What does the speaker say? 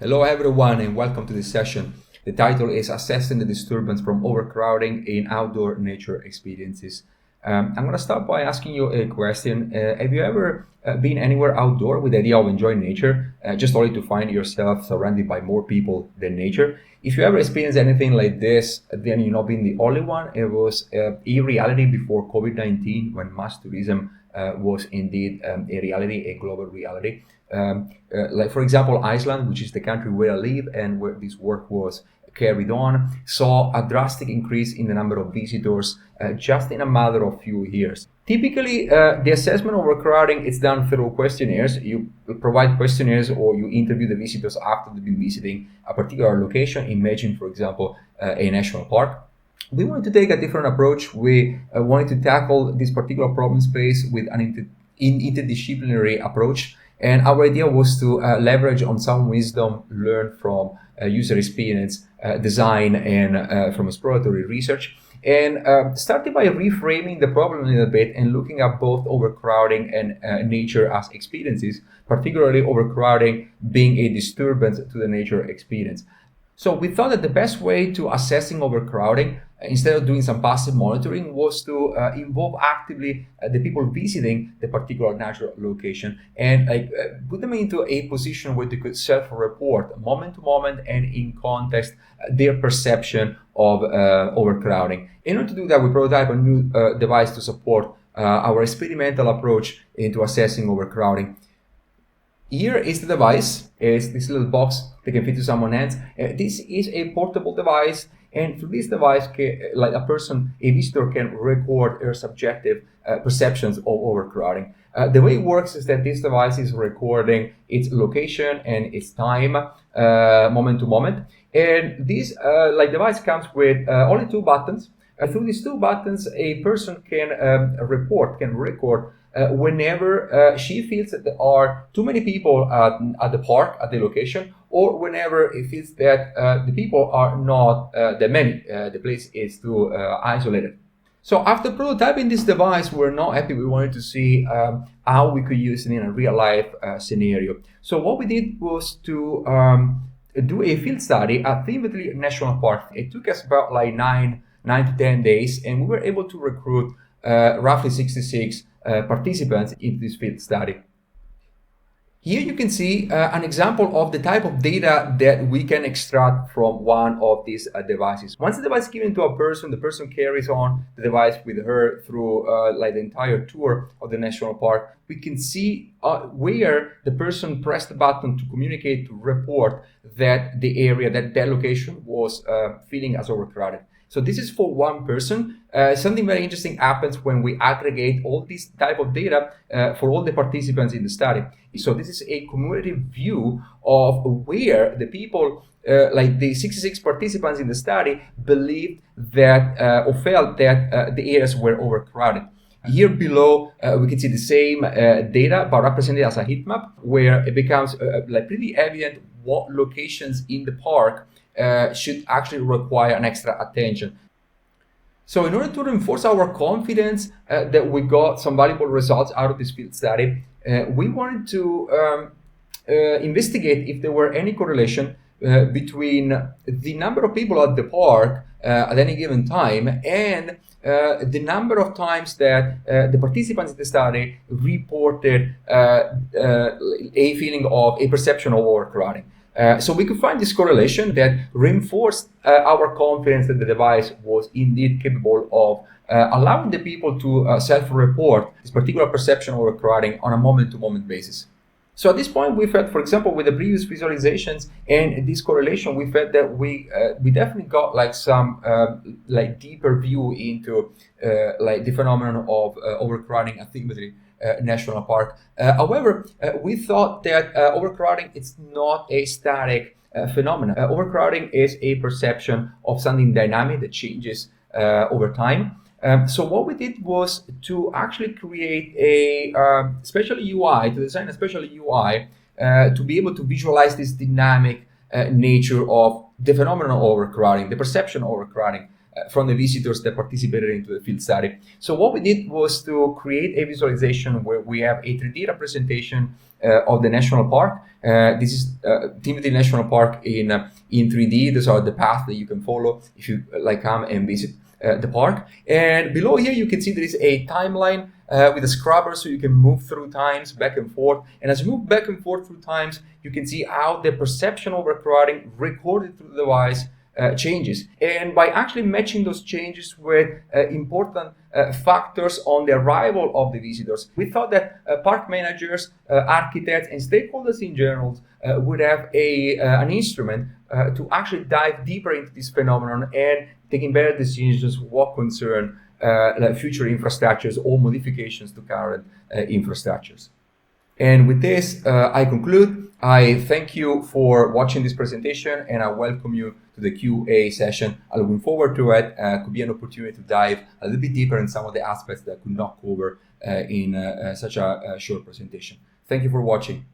Hello everyone and welcome to this session. The title is Assessing the Disturbance from Overcrowding in Outdoor Nature Experiences. I'm going to start by asking you a question. Have you ever been anywhere outdoor with the idea of enjoying nature, just only to find yourself surrounded by more people than nature? If you ever experienced anything like this, then you're not being the only one. It was a reality before COVID-19 when mass tourism was indeed a reality, a global reality. Like for example, Iceland, which is the country where I live and where this work was carried on, saw a drastic increase in the number of visitors just in a matter of few years. Typically, the assessment of overcrowding is done through questionnaires. You provide questionnaires or you interview the visitors after they've been visiting a particular location. Imagine, for example, a national park. We wanted to take a different approach. We wanted to tackle this particular problem space with an interdisciplinary approach. And our idea was to leverage on some wisdom learned from user experience, design, and from exploratory research. And started by reframing the problem a little bit and looking at both overcrowding and nature as experiences, particularly overcrowding being a disturbance to the nature experience. So we thought that the best way to assessing overcrowding, instead of doing some passive monitoring, was to involve actively the people visiting the particular natural location and put them into a position where they could self-report moment to moment and in context their perception of overcrowding. In order to do that, we prototype a new device to support our experimental approach into assessing overcrowding. Here is the device. It's this little box that can fit to someone's hands. This is a portable device, and through this device, a visitor can record their subjective perceptions of overcrowding. The way it works is that this device is recording its location and its time moment to moment, and this device comes with only two buttons. Through these two buttons, a person can record whenever she feels that there are too many people at the park, at the location, or whenever it feels that the people are not that many. The place is too isolated. So after prototyping this device, we're not happy. We wanted to see how we could use it in a real life scenario. So what we did was to do a field study at Thimbletree National Park. It took us about 9 to 10 days, and we were able to recruit roughly 66 participants in this field study. Here you can see an example of the type of data that we can extract from one of these devices. Once the device is given to a person, the person carries on the device with her through the entire tour of the national park. We can see where the person pressed the button to communicate, to report that the area, that location was feeling as overcrowded. So this is for one person. Something very interesting happens when we aggregate all this type of data for all the participants in the study. So this is a cumulative view of where the people, the 66 participants in the study, believed that or felt that the areas were overcrowded. Here below, we can see the same data, but represented as a heat map, where it becomes pretty evident what locations in the park should actually require an extra attention. So in order to reinforce our confidence that we got some valuable results out of this field study, we wanted to investigate if there were any correlation between the number of people at the park at any given time and the number of times that the participants in the study reported a feeling of a perception of overcrowding. So we could find this correlation that reinforced our confidence that the device was indeed capable of allowing the people to self-report this particular perception of overcrowding on a moment-to-moment basis. So at this point, we felt, for example, with the previous visualizations and this correlation, we felt that we definitely got some deeper view into the phenomenon of overcrowding at Thimbletree National Park. However, we thought that overcrowding is not a static phenomenon. Overcrowding is a perception of something dynamic that changes over time. So what we did was to actually create a special UI, to design a special UI to be able to visualize this dynamic nature of the phenomenon of overcrowding, the perception of overcrowding. from the visitors that participated into the field study. So what we did was to create a visualization where we have a 3D representation of the national park. This is Timothy National Park in 3D. These are the paths that you can follow if you come and visit the park. And below here you can see there is a timeline with a scrubber, so you can move through times back and forth. And as you move back and forth through times, you can see how the perception of overcrowding recorded through the device changes. And by actually matching those changes with important factors on the arrival of the visitors, we thought that park managers, architects, and stakeholders in general would have an instrument to actually dive deeper into this phenomenon and taking better decisions what concern future infrastructures or modifications to current infrastructures. And with this, I conclude. I thank you for watching this presentation, and I welcome you to the Q&A session. I'm looking forward to it. Could be an opportunity to dive a little bit deeper in some of the aspects that I could not cover in such a short presentation. Thank you for watching.